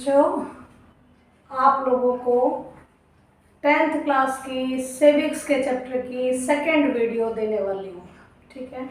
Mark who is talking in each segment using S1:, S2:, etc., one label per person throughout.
S1: बच्चों, आप लोगों को 10th क्लास की सिविक्स के चैप्टर की सेकंड वीडियो देने वाली हूँ। ठीक है,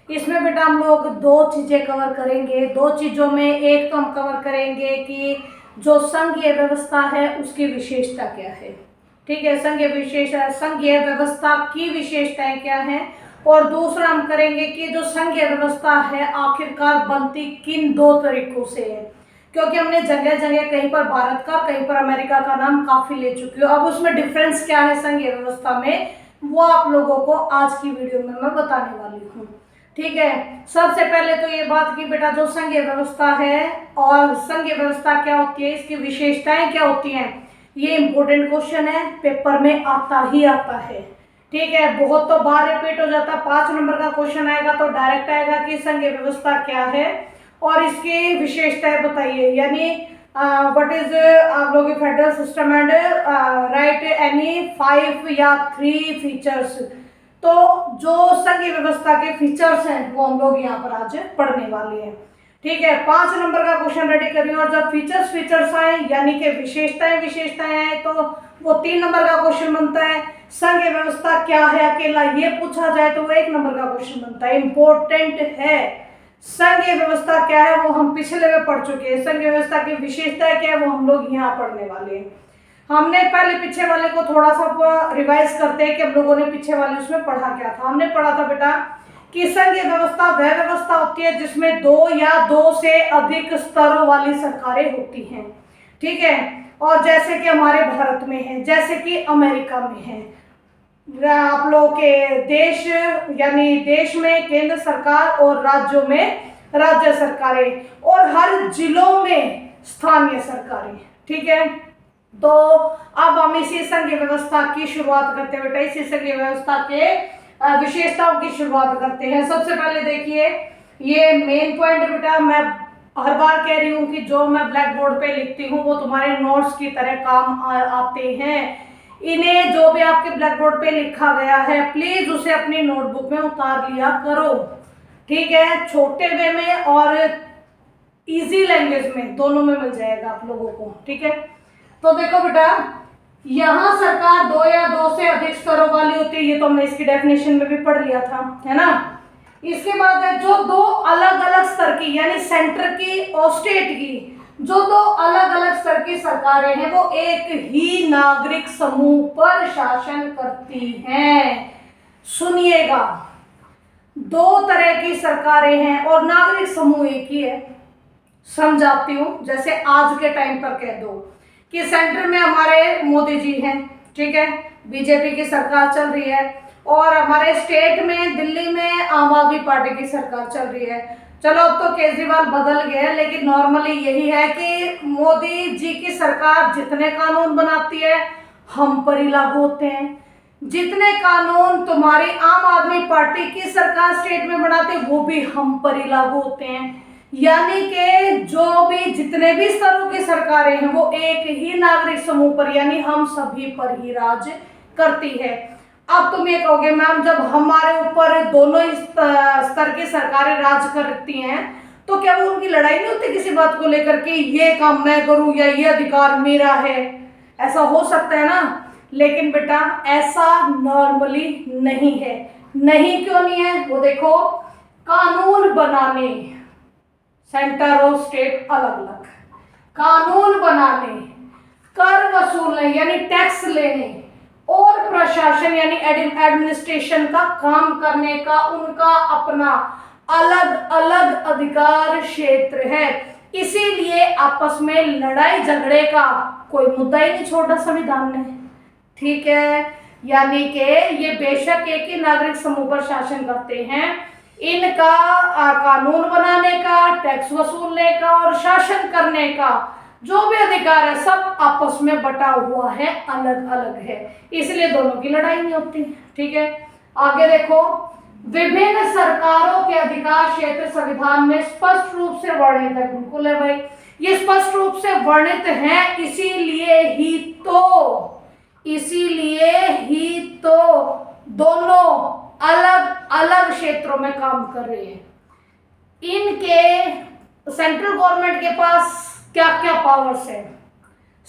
S1: इसमें बेटा हम लोग दो चीज़ें कवर करेंगे। दो चीज़ों में एक तो हम कवर करेंगे कि जो संघीय व्यवस्था है उसकी विशेषता क्या है। ठीक है, संघीय व्यवस्था की विशेषताएं क्या हैं, और दूसरा हम करेंगे कि जो संघीय व्यवस्था है आखिरकार बनती किन दो तरीकों से है, क्योंकि हमने जगह जगह कहीं पर भारत का कहीं पर अमेरिका का नाम काफी ले चुकी हूँ। अब उसमें डिफरेंस क्या है संघीय व्यवस्था में, वो आप लोगों को आज की वीडियो में मैं बताने वाली हूँ। ठीक है, सबसे पहले तो ये बात की बेटा जो संघीय व्यवस्था है और संघीय व्यवस्था क्या होती है, इसकी विशेषताएं क्या होती हैं, ये इंपॉर्टेंट क्वेश्चन है, पेपर में आता ही आता है। ठीक है, बहुत तो बार रिपीट हो जाता है। 5 नंबर का क्वेश्चन आएगा तो डायरेक्ट आएगा कि संघीय व्यवस्था क्या है और इसकी विशेषताएं बताइए, यानी व्हाट इज आप लोग federal system and right any 5 या 3 फीचर्स। तो जो संघीय व्यवस्था के फीचर्स हैं वो हम लोग यहाँ पर आज पढ़ने वाले हैं। ठीक है, 5 नंबर का क्वेश्चन रेडी करिए, और जब फीचर्स आए यानी कि विशेषताएं आए तो वो 3 नंबर का क्वेश्चन बनता है। संघीय व्यवस्था क्या है अकेला ये पूछा जाए तो वो 1 नंबर का क्वेश्चन बनता है। इंपॉर्टेंट है, संघीय व्यवस्था क्या है वो हम पिछले में पढ़ चुके हैं, संघीय व्यवस्था की विशेषताएं क्या है वो हम लोग यहाँ पढ़ने वाले हैं। हमने पहले पीछे वाले को थोड़ा सा रिवाइज करते हैं कि हम लोगों ने पीछे वाले उसमें पढ़ा क्या था। हमने पढ़ा था बेटा कि संघीय व्यवस्था वह व्यवस्था होती है जिसमें 2 या 2 से अधिक स्तरों वाली सरकारें होती हैं। ठीक है, और जैसे कि हमारे भारत में है, जैसे कि अमेरिका में है, आप लोग के देश यानी देश में केंद्र सरकार और राज्यों में राज्य सरकारें, और हर जिलों में स्थानीय सरकारें। ठीक है, तो अब हम इसी संघीय व्यवस्था की शुरुआत करते हैं बेटा, इसी संघीय व्यवस्था के विशेषताओं की शुरुआत करते हैं। सबसे पहले देखिए, ये मेन पॉइंट बेटा, मैं हर बार कह रही हूँ कि जो मैं ब्लैक बोर्ड पे लिखती हूँ वो तुम्हारे नोट्स की तरह काम आते हैं। इन्हें जो भी आपके ब्लैक बोर्ड पे लिखा गया है प्लीज उसे अपनी नोटबुक में उतार लिया करो। ठीक है, छोटे वे में और इजी लैंग्वेज में, दोनों में मिल जाएगा आप लोगों को। ठीक है, तो देखो बेटा, यहाँ सरकार 2 या 2 से अधिक स्तरों वाली होती है, ये तो हमने इसकी डेफिनेशन में भी पढ़ लिया था, है ना। इसके बाद है जो 2 अलग अलग स्तर की यानी सेंटर की और स्टेट की, जो 2 अलग अलग स्तर की सरकारें हैं वो एक ही नागरिक समूह पर शासन करती हैं। सुनिएगा, 2 तरह की सरकारें हैं और नागरिक समूह एक ही है। समझाती हूं, जैसे आज के टाइम पर कह दो कि सेंटर में हमारे मोदी जी हैं, ठीक है, बीजेपी की सरकार चल रही है, और हमारे स्टेट में दिल्ली में आम आदमी पार्टी की सरकार चल रही है। चलो अब तो केजरीवाल बदल गए, लेकिन नॉर्मली यही है कि मोदी जी की सरकार जितने कानून बनाती है हम पर ही लागू होते हैं, जितने कानून तुम्हारी आम आदमी पार्टी की सरकार स्टेट में बनाती है वो भी हम पर ही लागू होते हैं। यानी कि जो भी जितने भी स्तरों की सरकारें हैं वो एक ही नागरिक समूह पर यानी हम सभी पर ही राज करती है। अब तुम ये कहोगे मैम, जब हमारे ऊपर दोनों स्तर की सरकारें राज करती हैं तो क्या वो उनकी लड़ाई नहीं होती किसी बात को लेकर के, ये काम मैं करूं या ये अधिकार मेरा है? ऐसा हो सकता है ना, लेकिन बेटा ऐसा नॉर्मली नहीं है। नहीं क्यों नहीं है वो देखो, कानून बनाने, सेंटर और स्टेट अलग अलग, कानून बनाने, कर वसूलने यानी टैक्स लेने, और प्रशासन यानी एडमिनिस्ट्रेशन का काम करने का उनका अपना अलग अलग अधिकार क्षेत्र है। इसीलिए आपस में लड़ाई झगड़े का कोई मुद्दा ही नहीं छोड़ा संविधान ने। ठीक है, यानी कि ये बेशक एक ही नागरिक समूह पर शासन करते हैं, इनका कानून बनाने का, टैक्स वसूलने का और शासन करने का जो भी अधिकार है सब आपस में बटा हुआ है, अलग अलग है, इसलिए दोनों की लड़ाई नहीं होती। ठीक है, आगे देखो, विभिन्न सरकारों के अधिकार क्षेत्र संविधान में स्पष्ट रूप से वर्णित है। बिल्कुल है भाई, ये स्पष्ट रूप से वर्णित है, इसीलिए ही तो दोनों अलग अलग क्षेत्रों में काम कर रहे हैं। इनके सेंट्रल गवर्नमेंट के पास क्या क्या पावर्स है,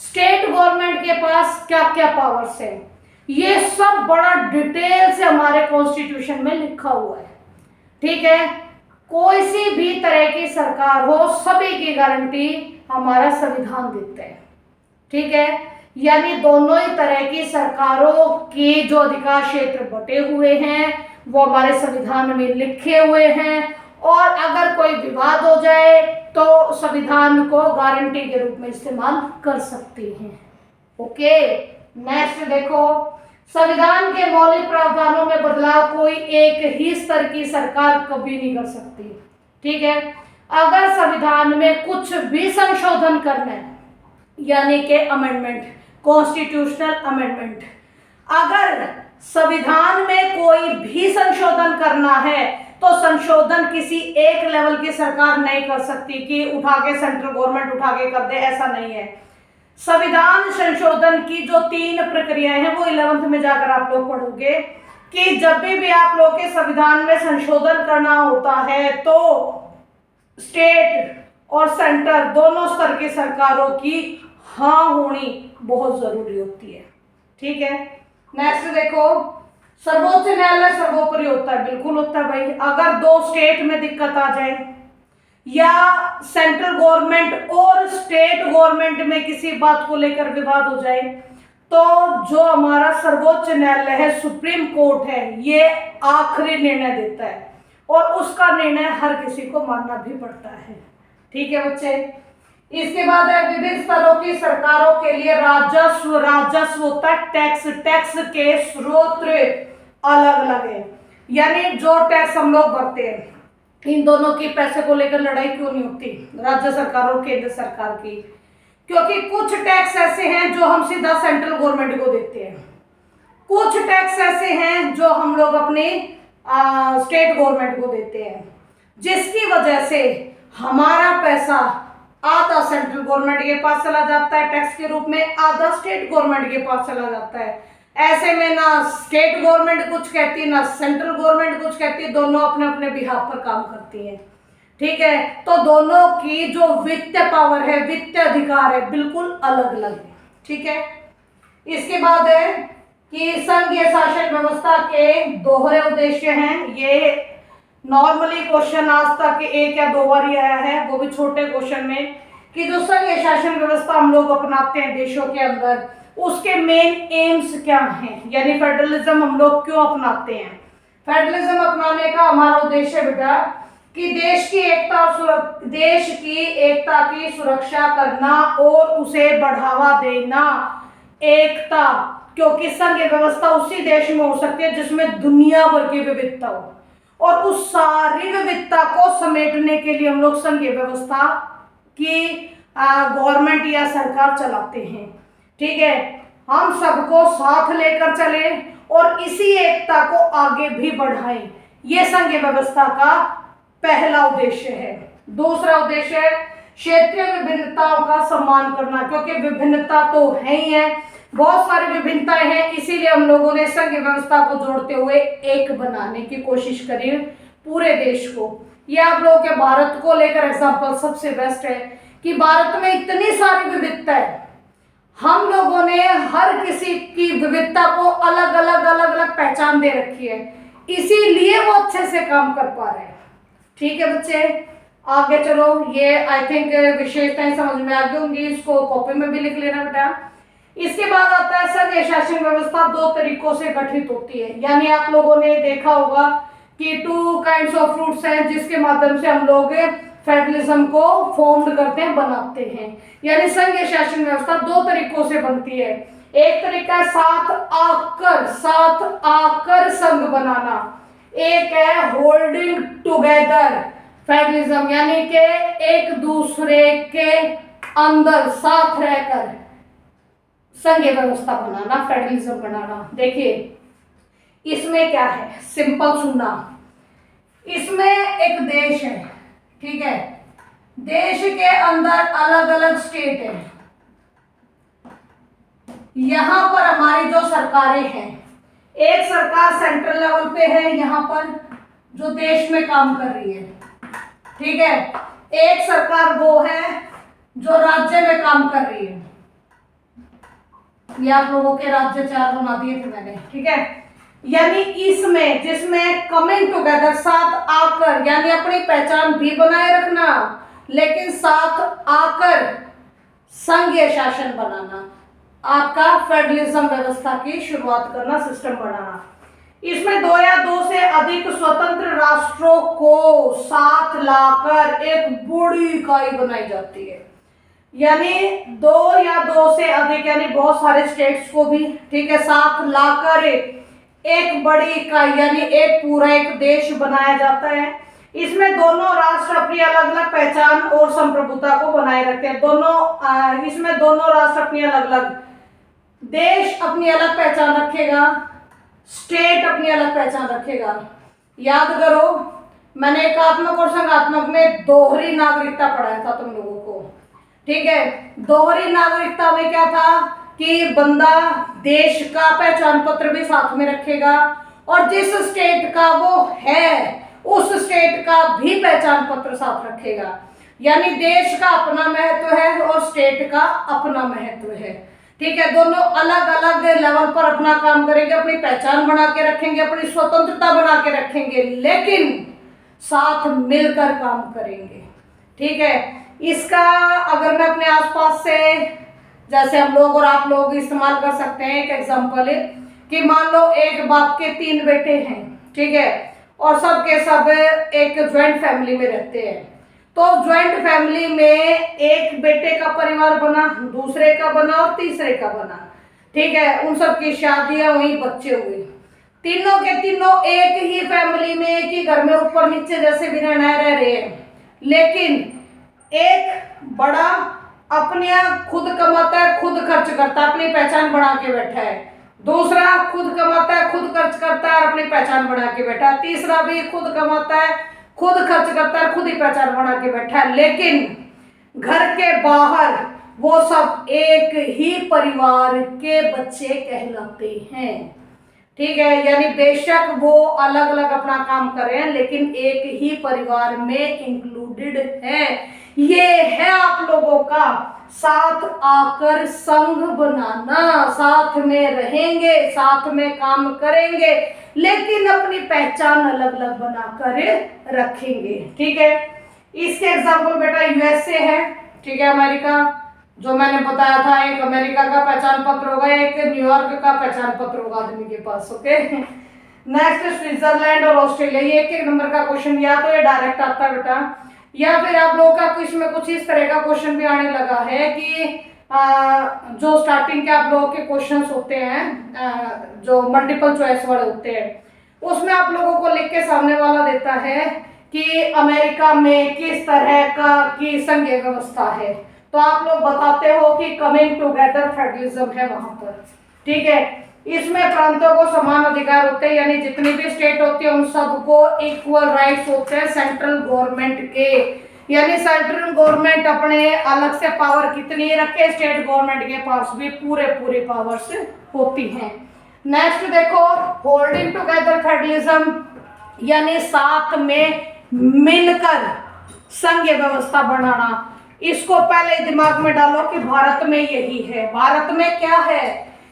S1: स्टेट गवर्नमेंट के पास क्या क्या पावर्स है, ये सब बड़ा डिटेल से हमारे कॉन्स्टिट्यूशन में लिखा हुआ है। ठीक है, कोई सी भी तरह की सरकार हो, सभी की गारंटी हमारा संविधान देता है। ठीक है, यानी दोनों ही तरह की सरकारों के जो अधिकार क्षेत्र बटे हुए हैं वो हमारे संविधान में लिखे हुए हैं, और अगर कोई विवाद हो जाए तो संविधान को गारंटी के रूप में इस्तेमाल कर सकते हैं। ओके, नेक्स्ट देखो, संविधान के मौलिक प्रावधानों में बदलाव कोई एक ही स्तर की सरकार कभी नहीं कर सकती। ठीक है, अगर संविधान में कुछ भी संशोधन करना है, यानी कि अमेंडमेंट, कॉन्स्टिट्यूशनल अमेंडमेंट, अगर संविधान में कोई भी संशोधन करना है तो संशोधन किसी एक लेवल की सरकार नहीं कर सकती कि उठा के सेंट्रल गवर्नमेंट उठा के कर दे, ऐसा नहीं है। संविधान संशोधन की जो 3 प्रक्रियाएं हैं वो 11th में जाकर आप लोग पढ़ोगे कि जब भी आप लोग के संविधान में संशोधन करना होता है तो स्टेट और सेंटर दोनों स्तर की सरकारों की हाँ होनी बहुत जरूरी होती है। ठीक है, नेक्स्ट देखो, सर्वोच्च न्यायालय सर्वोपरि होता है, बिल्कुल होता है भाई। अगर 2 स्टेट में दिक्कत आ जाए या सेंट्रल गवर्नमेंट और स्टेट गवर्नमेंट में किसी बात को लेकर विवाद हो जाए तो जो हमारा सर्वोच्च न्यायालय है, सुप्रीम कोर्ट है, ये आखिरी निर्णय देता है और उसका निर्णय हर किसी को मानना भी पड़ता है। ठीक है बच्चे, इसके बाद है विभिन्न स्तरों की सरकारों के लिए राजस्व, राजस्व होता है टैक्स, टैक्स के स्रोत अलग अलग है, यानी जो टैक्स हम लोग भरते हैं, इन दोनों की पैसे को लेकर लड़ाई क्यों नहीं होती राज्य सरकार और केंद्र सरकार की, क्योंकि कुछ टैक्स ऐसे हैं जो हम सीधा सेंट्रल गवर्नमेंट को देते हैं, कुछ टैक्स ऐसे हैं जो हम लोग अपने स्टेट गवर्नमेंट को देते हैं, जिसकी वजह से हमारा पैसा आधा सेंट्रल गवर्नमेंट के पास चला जाता है टैक्स के रूप में, आधा स्टेट गवर्नमेंट के पास चला जाता है। ऐसे में ना स्टेट गवर्नमेंट कुछ कहती ना सेंट्रल गवर्नमेंट कुछ कहती, दोनों अपने अपने बिहाफ पर काम करती हैं। ठीक है, तो दोनों की जो वित्तीय पावर है, वित्तीय अधिकार है, बिल्कुल अलग अलग है। ठीक है, इसके बाद है कि संघीय शासन व्यवस्था के दोहरे उद्देश्य हैं। ये नॉर्मली क्वेश्चन आज तक 1 या 2 बार ही आया है, वो भी छोटे क्वेश्चन में, कि जो संघीय शासन व्यवस्था हम लोग अपनाते हैं देशों के अंदर, उसके मेन एम्स क्या हैं, यानी फेडरलिज्म हम लोग क्यों अपनाते हैं। फेडरलिज्म अपनाने का हमारा उद्देश्य बेटा कि देश की एकता की सुरक्षा करना और उसे बढ़ावा देना, एकता, क्योंकि संघीय व्यवस्था उसी देश में हो सकती है जिसमें दुनिया भर की विविधता हो, और उस सारी विविधता को समेटने के लिए हम लोग संघीय व्यवस्था की गवर्नमेंट या सरकार चलाते हैं। ठीक है, हम सबको साथ लेकर चले और इसी एकता को आगे भी बढ़ाएं, ये संघीय व्यवस्था का पहला उद्देश्य है। दूसरा उद्देश्य है क्षेत्रीय विभिन्नताओं का सम्मान करना, क्योंकि विभिन्नता तो है ही है, बहुत सारी विभिन्नताएं हैं, इसीलिए हम लोगों ने संघीय व्यवस्था को जोड़ते हुए एक बनाने की कोशिश करी पूरे देश को। ये आप लोगों के भारत को लेकर एग्जांपल सबसे बेस्ट है कि भारत में इतनी सारी विविधता है, हम लोगों ने हर किसी की विविधता को अलग अलग पहचान दे रखी है, इसीलिए वो अच्छे से काम कर पा रहे हैं। ठीक है बच्चे, आगे चलो, ये आई थिंक विशेषताएं समझ में आ गई होंगी, इसको कॉपी में भी लिख लेना बेटा। इसके बाद आता है संघीय शासन व्यवस्था 2 तरीकों से गठित होती है, यानी आप लोगों ने देखा होगा कि 2 काइंड्स ऑफ रूट्स हैं जिसके माध्यम से हम लोग फेडरलिज्म को फॉर्म करते हैं, बनाते हैं। यानी संघीय शासन व्यवस्था 2 तरीकों से बनती है। एक तरीका है साथ आकर संघ बनाना, एक है होल्डिंग टुगेदर फेडरलिज्म, यानी कि एक दूसरे के अंदर साथ रहकर संघीय व्यवस्था बनाना, फेडरलिज्म बनाना। देखिए इसमें क्या है, सिंपल सुनना, इसमें एक देश है, ठीक है, देश के अंदर अलग अलग स्टेट है, यहां पर हमारी जो सरकारें हैं, एक सरकार सेंट्रल लेवल पे है यहां पर जो देश में काम कर रही है, ठीक है, एक सरकार वो है जो राज्य में काम कर रही है। ये आप लोगों के राज्य 4 बना दिए थे मैंने, ठीक है। यानी इसमें जिसमें कमिंग टुगेदर, साथ आकर, यानी अपनी पहचान भी बनाए रखना लेकिन साथ आकर संघीय शासन बनाना, आपका फेडरलिज्म व्यवस्था की शुरुआत करना, सिस्टम बनाना। इसमें 2 या 2 से अधिक स्वतंत्र राष्ट्रों को साथ लाकर एक बड़ी इकाई बनाई जाती है। यानी 2 या 2 से अधिक यानी बहुत सारे स्टेट्स को भी, ठीक है, साथ लाकर एक बड़ी इकाई यानी एक पूरा एक देश बनाया जाता है। इसमें दोनों राष्ट्र अपनी अलग अलग पहचान और संप्रभुता को बनाए रखते हैं। इसमें दोनों राष्ट्र अपनी अलग अलग, देश अपनी अलग पहचान रखेगा, स्टेट अपनी अलग पहचान रखेगा। याद करो, मैंने एकात्मक और संघात्मक में दोहरी नागरिकता पढ़ाया था तुम लोगों को, ठीक है। दोहरी नागरिकता में क्या था कि बंदा देश का पहचान पत्र भी साथ में रखेगा और जिस स्टेट का वो है उस स्टेट का भी पहचान पत्र साथ रखेगा। यानी देश का अपना महत्व है और स्टेट का अपना महत्व है, ठीक है। दोनों अलग अलग लेवल पर अपना काम करेंगे, अपनी पहचान बना के रखेंगे, अपनी स्वतंत्रता बना के रखेंगे, लेकिन साथ मिलकर काम करेंगे, ठीक है। इसका अगर मैं अपने आसपास से, जैसे हम लोग और आप लोग इस्तेमाल कर सकते हैं एक एग्जांपल, कि मान लो एक बाप के 3 बेटे हैं, ठीक है, और सब के सब एक ज्वाइंट फैमिली में रहते हैं। तो ज्वाइंट फैमिली में एक बेटे का परिवार बना, दूसरे का बना और तीसरे का बना, ठीक है। उन सब की शादियां हुई, बच्चे हुए, तीनों के तीनों एक ही फैमिली में, एक ही घर में ऊपर नीचे जैसे भी रह रहे हैं, लेकिन एक बड़ा अपने खुद कमाता है, खुद खर्च करता है, अपनी पहचान बना के बैठा है। दूसरा खुद कमाता है, खुद खर्च करता है, अपनी पहचान बना के बैठा है। तीसरा भी खुद कमाता है, खुद खर्च करता है, खुद ही पहचान बना के बैठा है। लेकिन घर के बाहर वो सब एक ही परिवार के बच्चे कहलाते हैं, ठीक है। यानी बेशक वो अलग अलग अपना काम कर रहे हैं लेकिन एक ही परिवार में इंक्लूडेड है। ये है आप लोगों का साथ आकर संघ बनाना, साथ में रहेंगे, साथ में काम करेंगे, लेकिन अपनी पहचान अलग अलग बनाकर रखेंगे, ठीक है। इसके एग्जाम्पल बेटा यूएसए है, ठीक है, अमेरिका, जो मैंने बताया था, एक अमेरिका का पहचान पत्र होगा, एक न्यूयॉर्क का पहचान पत्र होगा आदमी के पास, ओके। नेक्स्ट स्विट्जरलैंड और ऑस्ट्रेलिया, ये 1 नंबर का क्वेश्चन, या तो ये डायरेक्ट आता है बेटा, या फिर आप लोगों का इसमें कुछ इस तरह का क्वेश्चन भी आने लगा है कि जो स्टार्टिंग के आप लोगों के क्वेश्चंस होते हैं जो मल्टीपल चॉइस वाले होते हैं, उसमें आप लोगों को लिख के सामने वाला देता है कि अमेरिका में किस तरह का की संघीय व्यवस्था है, तो आप लोग बताते हो कि कमिंग टुगेदर फेडरलिज्म है वहां पर, ठीक है। इसमें प्रांतों को समान अधिकार होते हैं, यानी जितनी भी स्टेट होती है उन सबको इक्वल राइट्स होते हैं सेंट्रल गवर्नमेंट के। यानी सेंट्रल गवर्नमेंट अपने अलग से पावर कितनी रखे, स्टेट गवर्नमेंट के पास भी पूरे पावर्स होती हैं। नेक्स्ट देखो, होल्डिंग टुगेदर फेडरलिज्म, यानी साथ में मिलकर संघीय व्यवस्था बनाना। इसको पहले दिमाग में डालो कि भारत में यही है। भारत में क्या है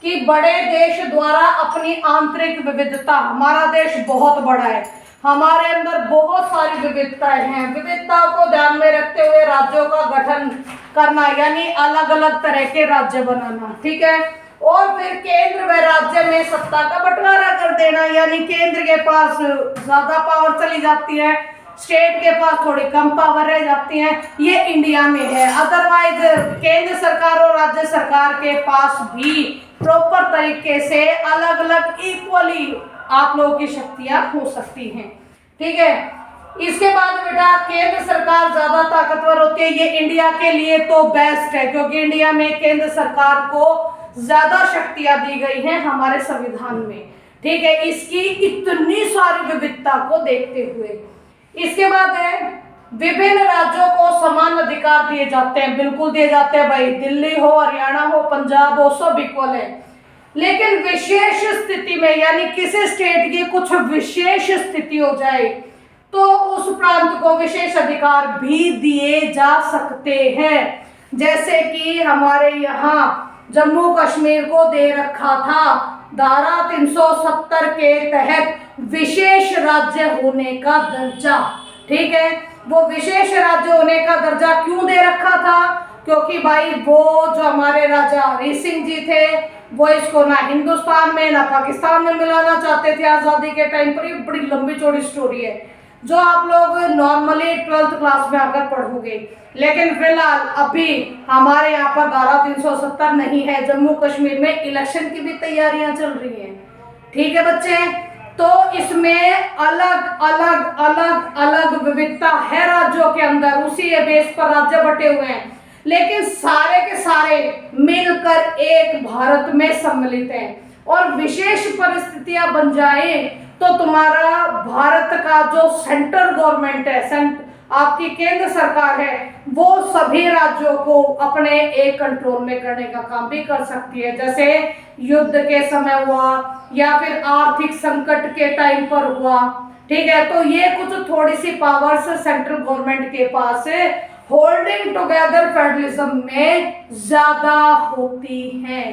S1: कि बड़े देश द्वारा अपनी आंतरिक विविधता, हमारा देश बहुत बड़ा है, हमारे अंदर बहुत सारी विविधताएं हैं, विविधताओं को ध्यान में रखते हुए राज्यों का गठन करना, यानी अलग अलग तरह के राज्य बनाना, ठीक है। और फिर केंद्र व राज्य में सत्ता का बंटवारा कर देना, यानी केंद्र के पास ज्यादा पावर चली जाती है, स्टेट के पास थोड़ी कम पावर रह जाती है। ये इंडिया में है। अदरवाइज केंद्र सरकार और राज्य सरकार के पास भी प्रॉपर तरीके से अलग अलग इक्वली आप लोगों की शक्तियां हो सकती हैं, ठीक है। इसके बाद बेटा केंद्र सरकार ज्यादा ताकतवर होती है, ये इंडिया के लिए तो बेस्ट है क्योंकि इंडिया में केंद्र सरकार को ज्यादा शक्तियां दी गई हैं हमारे संविधान में, ठीक है, इसकी इतनी सारी विविधता को देखते हुए। इसके बाद है विभिन्न राज्यों को समान अधिकार दिए जाते हैं, बिल्कुल दिए जाते हैं भाई, दिल्ली हो, हरियाणा हो, पंजाब हो, सब इक्वल है। लेकिन विशेष स्थिति में, यानी किसी स्टेट की कुछ विशेष स्थिति हो जाए तो उस प्रांत को विशेष अधिकार भी दिए जा सकते हैं। जैसे कि हमारे यहाँ जम्मू कश्मीर को दे रखा था धारा 370 के तहत विशेष राज्य होने का दर्जा। ठीक है, वो विशेष राज्य होने का दर्जा क्यों दे रखा था? क्योंकि भाई वो जो हमारे राजा हरि सिंह जी थे वो इसको ना हिंदुस्तान में ना पाकिस्तान में मिलाना चाहते थे आज़ादी के टाइम पर। ये बड़ी लंबी चौड़ी स्टोरी है जो आप लोग नॉर्मली 12th क्लास में आकर पढ़ोगे, लेकिन फिलहाल अभी हमारे यहाँ पर धारा 370 नहीं है। जम्मू कश्मीर में इलेक्शन की भी तैयारियां चल रही हैं। ठीक है बच्चे, तो इसमें अलग अलग अलग अलग विविधता है राज्यों के अंदर, उसी बेस पर राज्य बटे हुए हैं, लेकिन सारे के सारे मिलकर एक भारत में सम्मिलित हैं। और विशेष परिस्थितियां बन जाए तो तुम्हारा भारत का जो सेंट्रल गवर्नमेंट है, आपकी केंद्र सरकार है, वो सभी राज्यों को अपने एक कंट्रोल में करने का काम भी कर सकती है। जैसे युद्ध के समय हुआ या फिर आर्थिक संकट के टाइम पर हुआ। ठीक है, तो ये कुछ थोड़ी सी पावर्स सेंट्रल गवर्नमेंट के पास होल्डिंग टुगेदर फेडरलिज्म में ज्यादा होती हैं।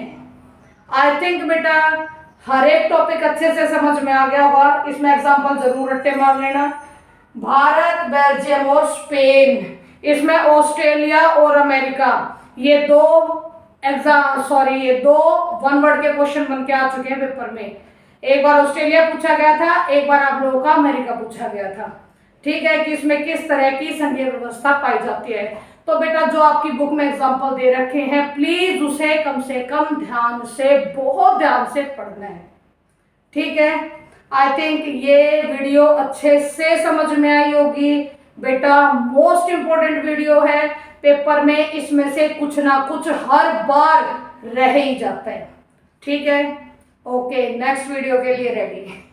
S1: आई थिंक बेटा हर एक टॉपिक अच्छे से समझ में आ गया होगा। इसमें एग्जांपल जरूर रट्टे मार लेना। भारत, बेल्जियम और स्पेन, इसमें ऑस्ट्रेलिया और अमेरिका, ये दो वन वर्ड के क्वेश्चन बन के आ चुके हैं पेपर में। एक बार ऑस्ट्रेलिया पूछा गया था, एक बार आप लोगों का अमेरिका पूछा गया था। ठीक है, कि इसमें किस तरह की संघीय व्यवस्था पाई जाती है। तो बेटा जो आपकी बुक में एग्जांपल दे रखे हैं प्लीज उसे कम से कम ध्यान से, बहुत ध्यान से पढ़ना है। ठीक है, आई थिंक ये वीडियो अच्छे से समझ में आई होगी। बेटा मोस्ट इंपॉर्टेंट वीडियो है पेपर में, इसमें से कुछ ना कुछ हर बार रह ही जाता है। ठीक है, ओके, नेक्स्ट वीडियो के लिए रेडी।